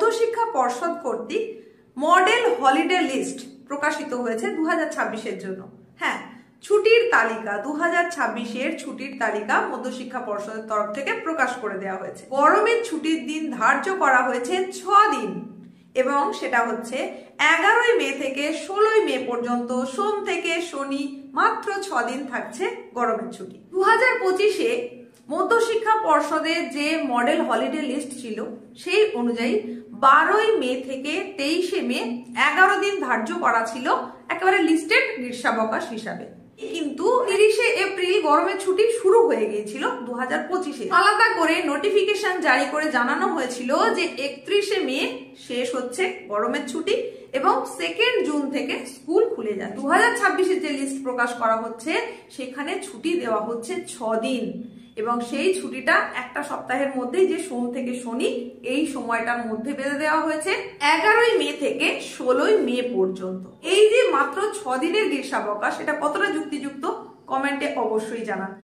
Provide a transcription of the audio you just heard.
মধ্যশিক্ষা পর্ষদ কর্তৃক model holiday list প্রকাশিত হয়েছে 2026-এর জন্য। হ্যাঁ, ছুটির তালিকা 2026-এর ছুটির তালিকা মধ্যশিক্ষা পর্ষদের তরফ থেকে প্রকাশ করে দেওয়া হয়েছে। গরমের ছুটির দিন ধার্য করা হয়েছে 6 দিন এবং সেটা হচ্ছে 11ই মে থেকে 16ই মে পর্যন্ত সোম থেকে শনি মাত্র 6 দিন থাকছে গরমের ছুটি। 2025-এ মধ্যশিক্ষা পর্ষদের যে মডেল হলিডে লিস্ট ছিল সেই অনুযায়ী 12ই মে থেকে 23শে মে 11 দিন ধার্য করা ছিল একেবারে লিস্টেড গ্রীষ্মাবকাশ হিসাবে। কিন্তু 30শে এপ্রিল গরমের ছুটি শুরু হয়ে গিয়েছিল 2025-এ। আলাদা করে নোটিফিকেশন জারি করে জানানো হয়েছিল যে 31শে মে শেষ হচ্ছে গরমের ছুটি এবং 2 জুন থেকে স্কুল খুলে যায়। 2026-এর যে লিস্ট প্রকাশ করা হচ্ছে সেখানে ছুটি দেওয়া হচ্ছে 6 দিন এবং সেই ছুটিটা একটা সপ্তাহের মধ্যেই, যে সোম থেকে শনি এই সময়টার মধ্যে বেঁধে দেওয়া হয়েছে 11ই মে থেকে 16ই মে পর্যন্ত। এই যে মাত্র 6 দিনের গ্রীষ্মাবকাশ, এটা কতটা যুক্তিযুক্ত কমেন্টে অবশ্যই জানান।